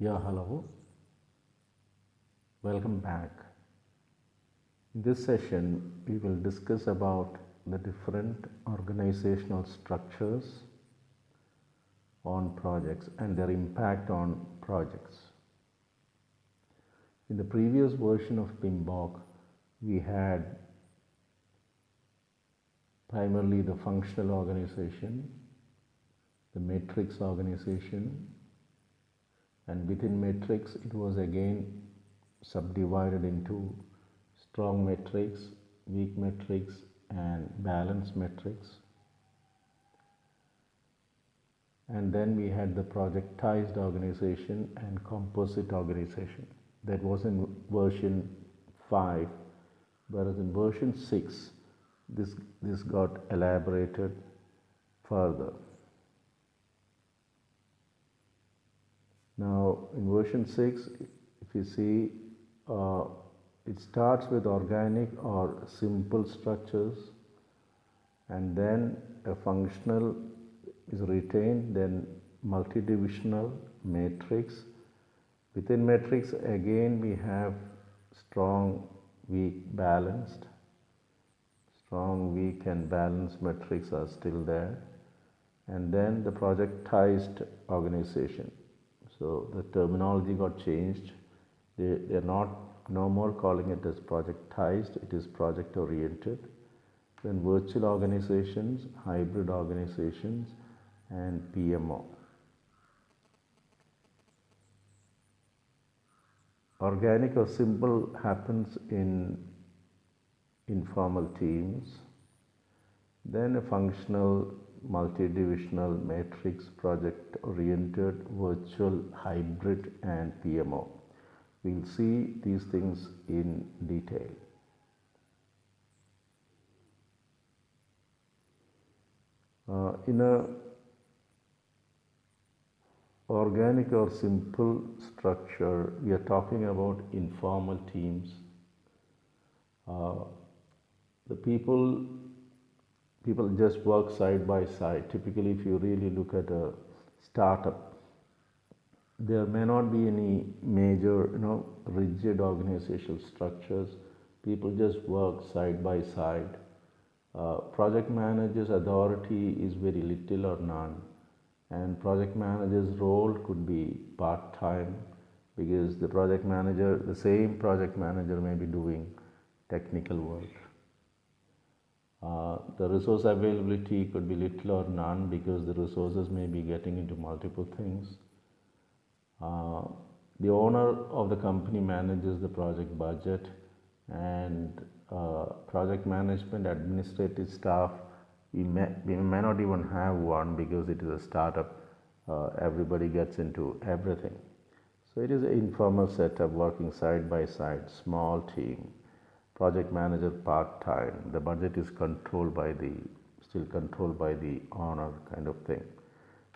Yeah, hello. Welcome back. In this session, we will discuss about the different organizational structures on projects and their impact on projects. In the previous version of PMBOK, we had primarily the functional organization, the matrix organization, and within matrix it was again subdivided into strong matrix, weak matrix, and balanced matrix. And then we had the projectized organization and composite organization. That was in version 5, whereas in version 6, this got elaborated further. Now, in version 6, if you see, it starts with organic or simple structures, and then a functional is retained, then multidivisional, matrix. Within matrix, again we have strong, weak, balanced. Strong, weak, and balanced matrix are still there. And then the projectized organization. So the terminology got changed. They're no more calling it as projectized, it is project oriented. Then virtual organizations, hybrid organizations, and PMO. Organic or simple happens in informal teams. Then a functional, multidivisional, matrix, project oriented, virtual, hybrid, and PMO. We'll see these things in detail. In a organic or simple structure, we are talking about informal teams. The people just work side by side. Typically, if you really look at a startup, there may not be any major, rigid organizational structures. People just work side by side. Project manager's authority is very little or none, and project manager's role could be part-time, because the same project manager may be doing technical work. The resource availability could be little or none, because the resources may be getting into multiple things. The owner of the company manages the project budget, and project management administrative staff, we may not even have one, because it is a startup. Everybody gets into everything. So it is an informal setup, working side by side, small team. Project manager part-time. The budget is still controlled by the owner, kind of thing.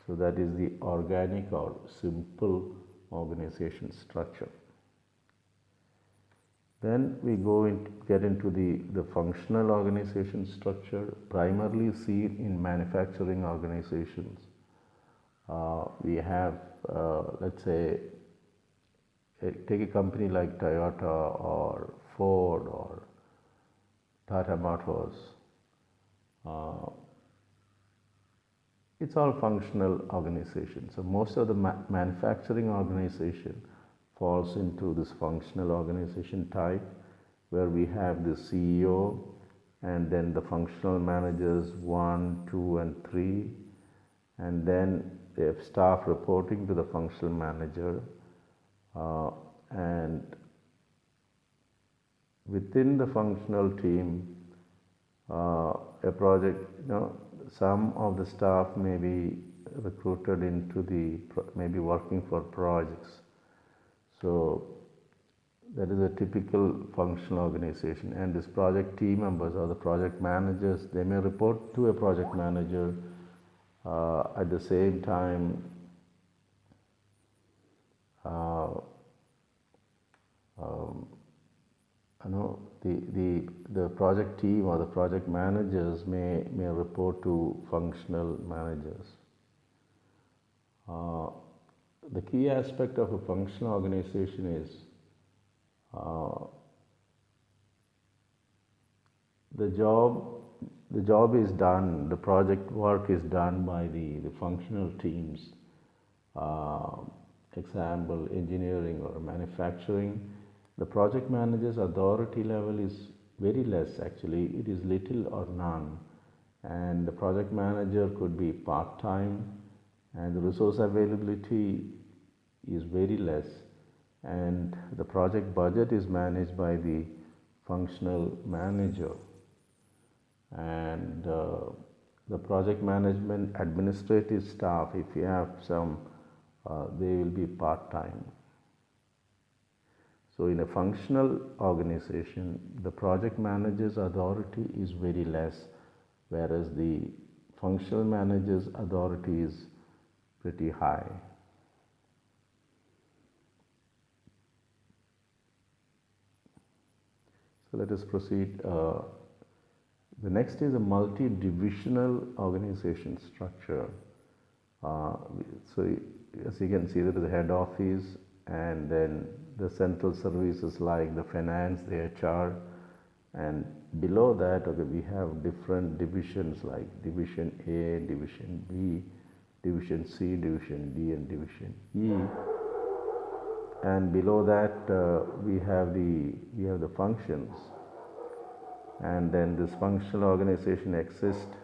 So that is the organic or simple organization structure. Then we get into the functional organization structure, primarily seen in manufacturing organizations. We have, let's say, take a company like Toyota or Ford or Tata Motors. It's all functional organization. So most of the manufacturing organization falls into this functional organization type, where we have the CEO and then the functional managers 1, 2, and 3, and then they have staff reporting to the functional manager, and within the functional team, a project, some of the staff may be recruited may be working for projects. So that is a typical functional organization, and this project team members or the project managers, they may report to a project manager. At the same time, the project team or the project managers may report to functional managers. the key aspect of a functional organization is uh, the job the job is done, the project work is done by the functional teams. Uh, Example, engineering or manufacturing. The project manager's authority level is very less actually, it is little or none. And the project manager could be part time, and the resource availability is very less. And the project budget is managed by the functional manager, and the project management administrative staff, if you have some, they will be part-time. So in a functional organization, the project manager's authority is very less, whereas the functional manager's authority is pretty high. So let us proceed. The next is a multi-divisional organization structure. So as you can see, there is a head office, and then the central services like the finance, the HR, and below that, okay, we have different divisions like Division A, Division B, Division C, Division D, and Division E. And below that, we have the functions, and then this functional organization exists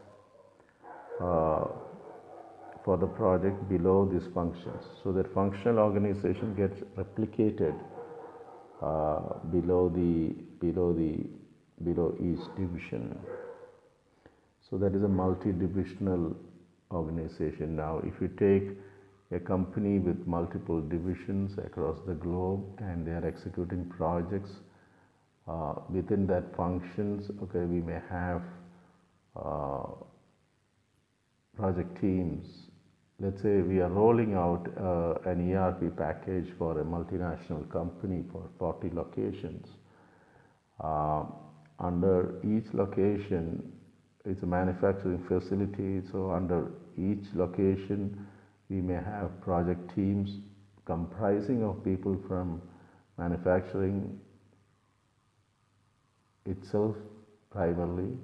for the project below these functions. So that functional organization gets replicated below each division. So that is a multi-divisional organization. Now, if you take a company with multiple divisions across the globe and they are executing projects within that functions, okay, we may have project teams. Let's say we are rolling out an ERP package for a multinational company for 40 locations. Under each location, it's a manufacturing facility, so under each location, we may have project teams comprising of people from manufacturing itself primarily,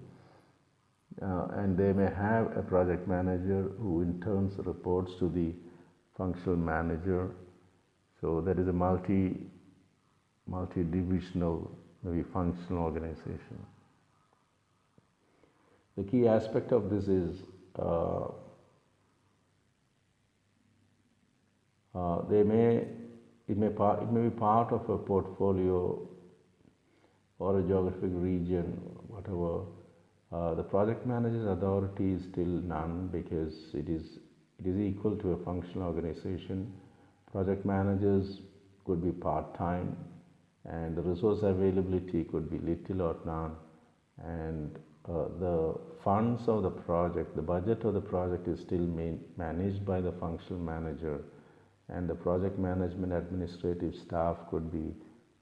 and they may have a project manager who in turn reports to the functional manager. So that is a multi-divisional, maybe functional organization. The key aspect of this is it may be part of a portfolio or a geographic region, whatever. The project manager's authority is still none because it is equal to a functional organization. Project managers could be part-time, and the resource availability could be little or none, and the funds of the project, the budget of the project is still managed by the functional manager, and the project management administrative staff could be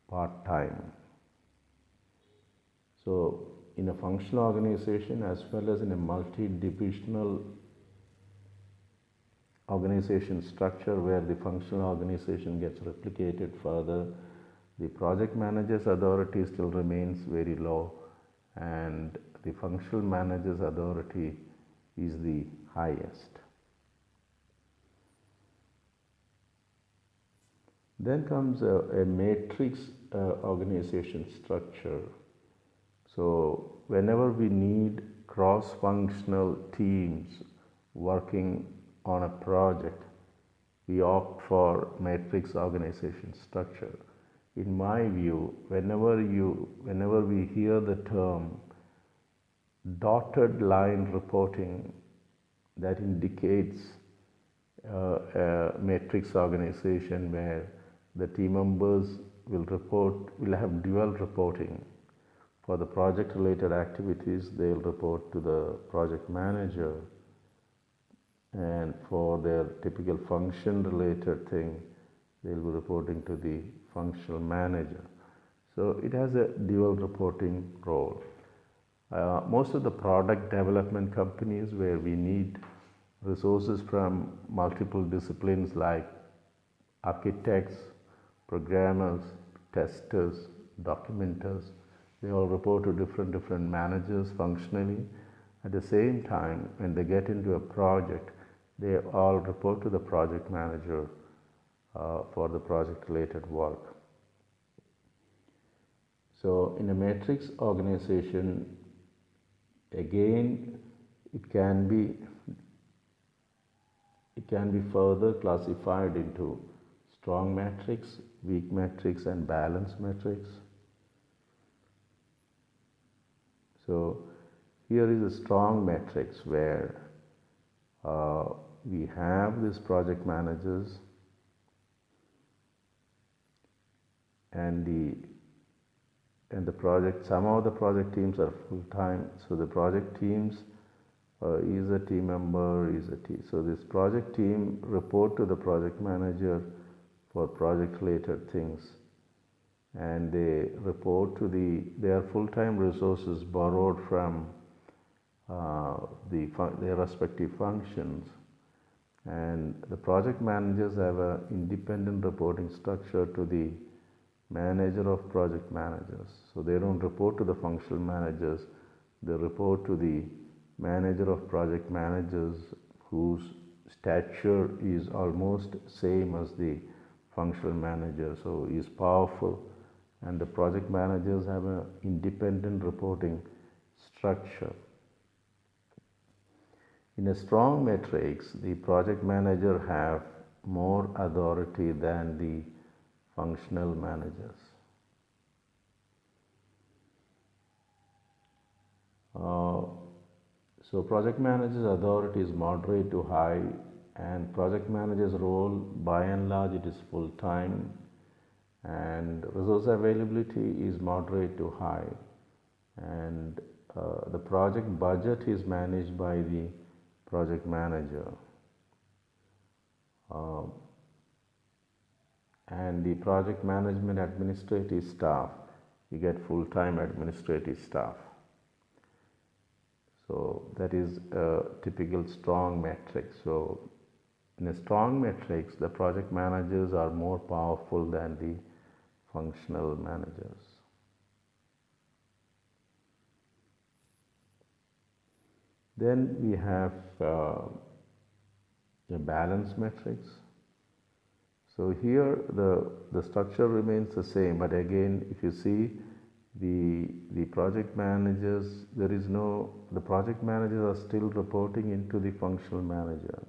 part-time. So in a functional organization as well as in a multi-divisional organization structure where the functional organization gets replicated further, the project manager's authority still remains very low, and the functional manager's authority is the highest. Then comes a matrix organization structure. So whenever we need cross-functional teams working on a project, we opt for matrix organization structure. In my view, whenever we hear the term dotted line reporting, that indicates a matrix organization where the team members will have dual reporting. For the project related activities, they will report to the project manager, and for their typical function related thing, they will be reporting to the functional manager. So it has a dual reporting role. Most of the product development companies where we need resources from multiple disciplines like architects, programmers, testers, documenters, they all report to different managers functionally. At the same time, when they get into a project, they all report to the project manager for the project related work. So in a matrix organization, again, it can be further classified into strong matrix, weak matrix, and balanced matrix. So here is a strong matrix where we have these project managers and the project. Some of the project teams are full time. So the project teams is a team member, is a team. So this project team report to the project manager for project related things, and they report to their full-time resources borrowed from their respective functions, and the project managers have an independent reporting structure to the manager of project managers. So they don't report to the functional managers, they report to the manager of project managers, whose stature is almost same as the functional manager. So he is powerful, and the project managers have an independent reporting structure. In a strong matrix, the project manager have more authority than the functional managers. So project manager's authority is moderate to high, and project manager's role, by and large, it is full time, and resource availability is moderate to high, and the project budget is managed by the project manager, and the project management administrative staff, you get full-time administrative staff. So that is a typical strong matrix. So in a strong matrix, the project managers are more powerful than the functional managers. Then we have a balance matrix. So here the structure remains the same, but again, if you see the project managers, the project managers are still reporting into the functional manager.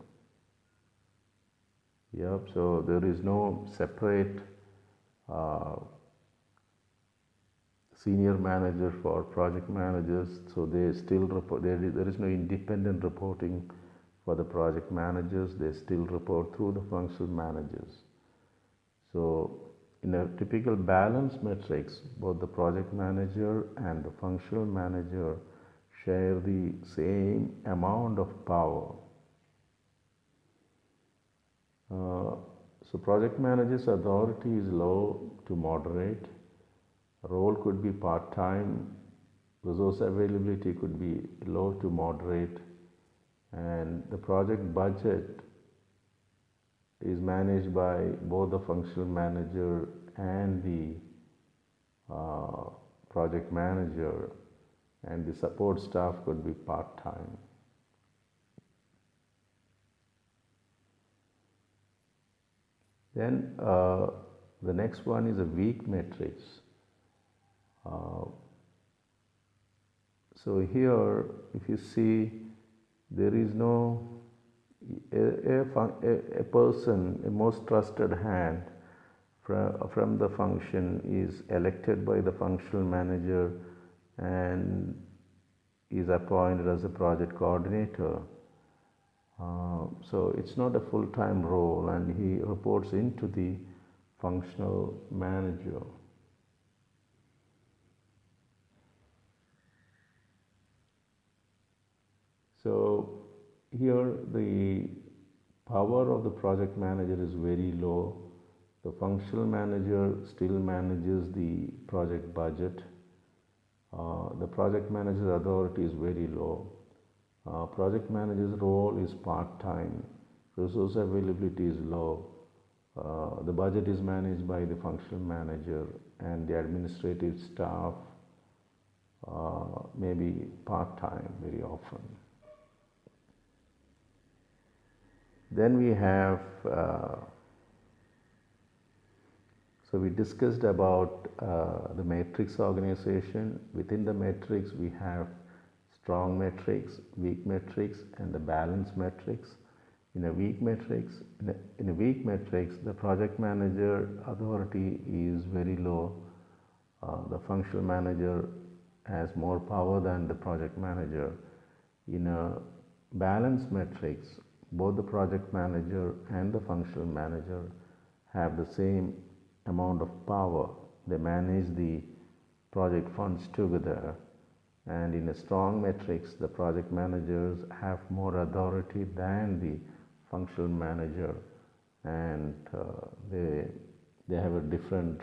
Yep, so there is no separate senior manager for project managers, so they still report. There is no independent reporting for the project managers. They still report through the functional managers. So in a typical balance matrix, both the project manager and the functional manager share the same amount of power. So project manager's authority is low to moderate. Role could be part-time, resource availability could be low to moderate, and the project budget is managed by both the functional manager and the project manager, and the support staff could be part-time. Then the next one is a weak matrix. So here, if you see, there is no a person, a most trusted hand from the function is elected by the functional manager and is appointed as a project coordinator. So it's not a full-time role, and he reports into the functional manager. So here the power of the project manager is very low. The functional manager still manages the project budget. The project manager's authority is very low. Project manager's role is part-time. Resource availability is low. The budget is managed by the functional manager, and the administrative staff may be part-time very often. Then we have, so we discussed about the matrix organization. Within the matrix, we have strong matrix, weak matrix, and the balanced matrix. In a weak matrix, the project manager authority is very low. The functional manager has more power than the project manager. In a balanced matrix, both the project manager and the functional manager have the same amount of power. They manage the project funds together. And in a strong matrix, the project managers have more authority than the functional manager, and they have a different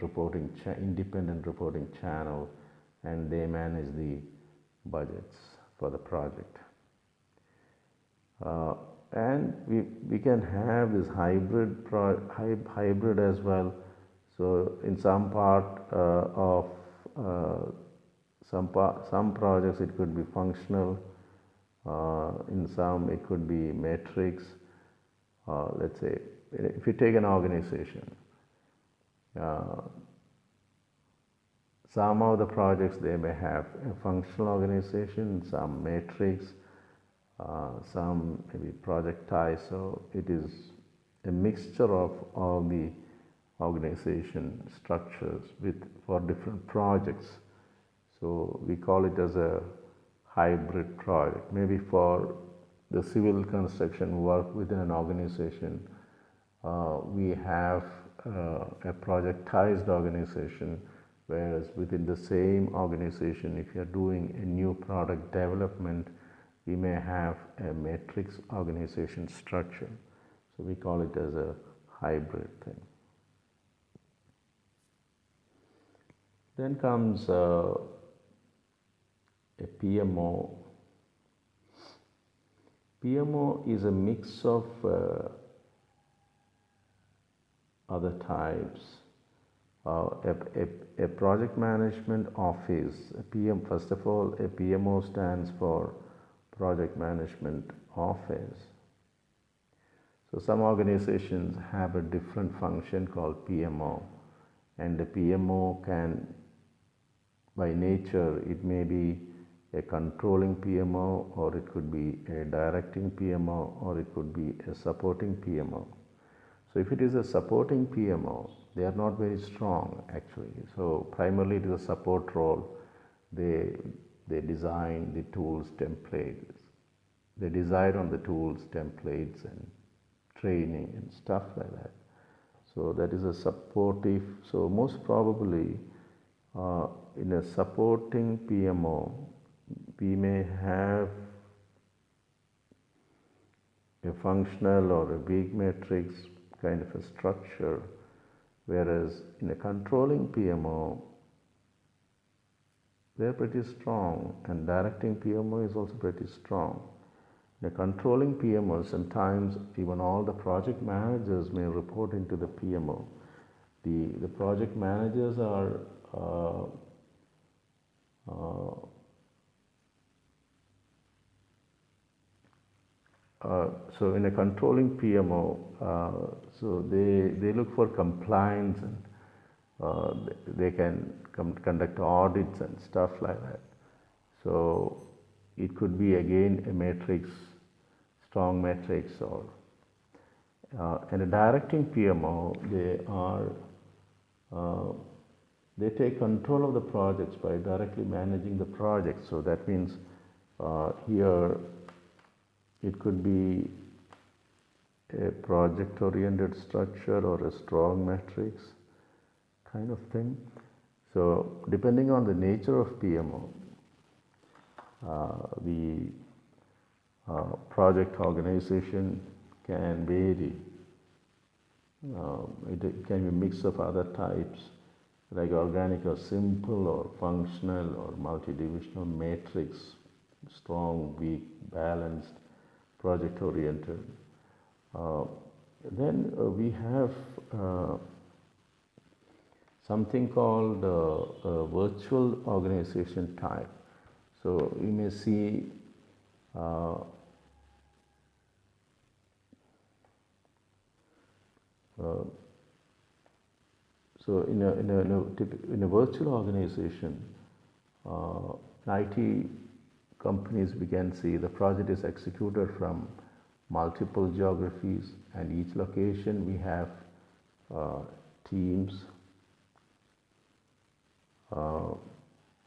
independent reporting channel, and they manage the budgets for the project. And we can have this hybrid as well. So in some part of some projects it could be functional, in some it could be matrix. Let's say if you take an organization, some of the projects they may have a functional organization, some matrix, some maybe projectized. So it is a mixture of all the organization structures for different projects. So we call it as a hybrid project. Maybe for the civil construction work within an organization, we have a projectized organization, whereas within the same organization, if you are doing a new product development, we may have a matrix organization structure. So we call it as a hybrid thing. Then comes a PMO. PMO is a mix of other types. A project management office, first of all, a PMO stands for project management office. So some organizations have a different function called PMO, and the PMO can, by nature, it may be a controlling PMO, or it could be a directing PMO, or it could be a supporting PMO. So if it is a supporting PMO, they are not very strong actually. So primarily it is a support role. They design the tools, templates. They decide on the tools, templates, and training and stuff like that. So that is a supportive. So most probably in a supporting PMO, we may have a functional or a weak matrix kind of a structure, whereas in a controlling PMO, they're pretty strong, and directing PMO is also pretty strong. In a controlling PMO, sometimes even all the project managers may report into the PMO. The project managers are so in a controlling PMO, so they look for compliance, and they can conduct audits and stuff like that. So it could be again a matrix, strong matrix, or in a directing PMO, they take control of the projects by directly managing the project. So that means here it could be a project-oriented structure or a strong matrix kind of thing. So depending on the nature of PMO, the project organization can vary. It can be a mix of other types, like organic or simple, or functional, or multi-divisional matrix, strong, weak, balanced, project-oriented. Then we have something called virtual organization type. So you may see uh, uh, so in a virtual organization, IT companies, we can see the project is executed from multiple geographies, and each location we have uh, teams. Uh,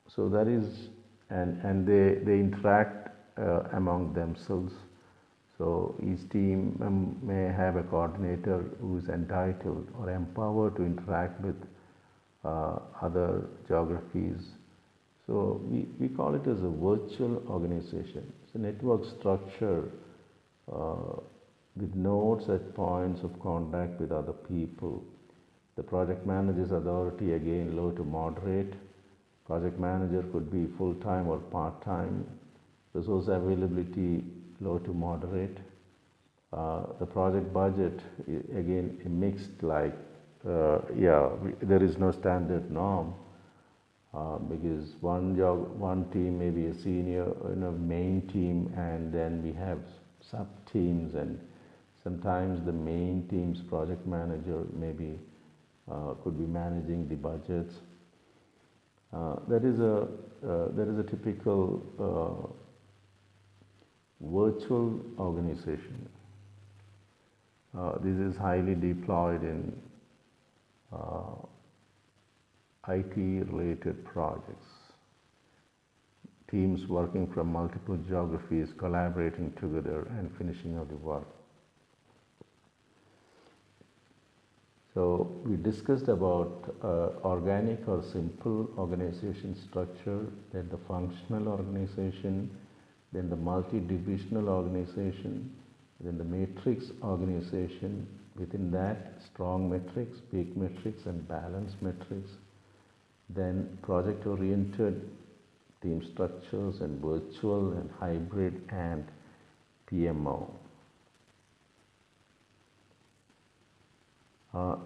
so that is, and they interact among themselves. So each team may have a coordinator who is entitled or empowered to interact with other geographies. So we call it as a virtual organization. It's a network structure uh, with nodes at points of contact with other people. The project manager's authority, again, low to moderate. Project manager could be full-time or part-time. Resource availability, low to moderate. The project budget, again, mixed, like, there is no standard norm. Because one team may be a senior, main team, and then we have sub teams, and sometimes the main team's project manager maybe could be managing the budgets. That is a typical virtual organization. This is highly deployed in IT related projects. Teams working from multiple geographies collaborating together and finishing out the work. So we discussed about organic or simple organization structure, then the functional organization, then the multi-divisional organization, then the matrix organization. Within that, strong metrics, weak metrics, and balanced metrics. Then project-oriented team structures, and virtual and hybrid, and PMO.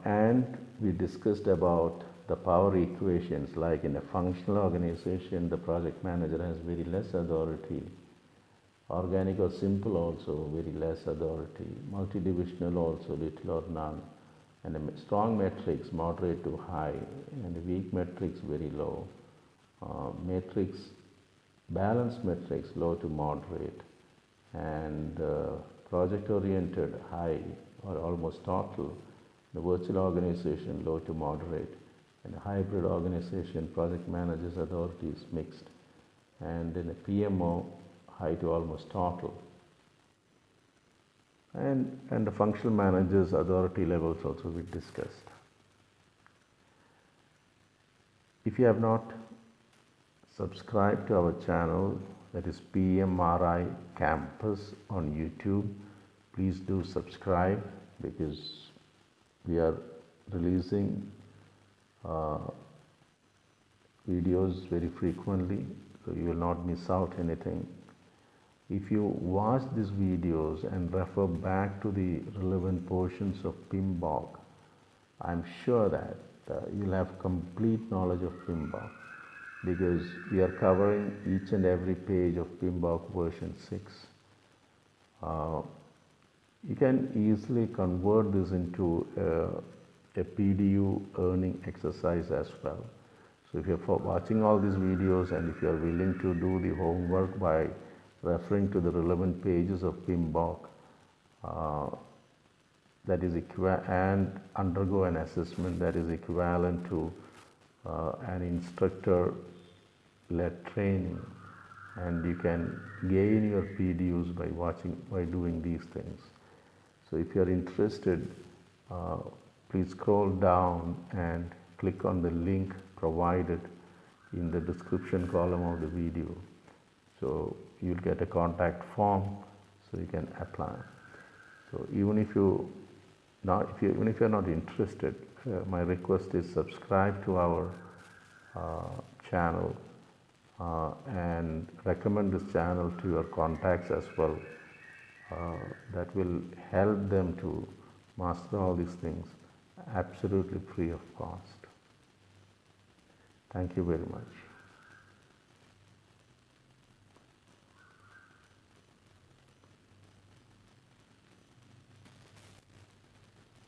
And we discussed about the power equations, like in a functional organization, the project manager has very less authority. Organic or simple also very less authority. Multi-divisional also little or none. And a strong matrix, moderate to high, and a weak matrix, very low. Matrix, balanced matrix, low to moderate. And project-oriented, high or almost total. The virtual organization, low to moderate. And a hybrid organization, project manager's authority is mixed. And in a PMO, high to almost total. And the functional manager's authority levels also we discussed. If you have not subscribed to our channel, that is PMRI Campus on YouTube, please do subscribe, because we are releasing videos very frequently, so you will not miss out anything. If you watch these videos and refer back to the relevant portions of PMBOK, I'm sure that you'll have complete knowledge of PMBOK, because we are covering each and every page of PMBOK version 6. You can easily convert this into a PDU earning exercise as well. So if you're watching all these videos, and if you're willing to do the homework by referring to the relevant pages of PMBOK, that is and undergo an assessment that is equivalent to an instructor-led training, and you can gain your PDUs by doing these things. So if you are interested, please scroll down and click on the link provided in the description column of the video. So you'll get a contact form, so you can apply. So even if you're not interested, my request is subscribe to our channel and recommend this channel to your contacts as well. That will help them to master all these things absolutely free of cost. Thank you very much.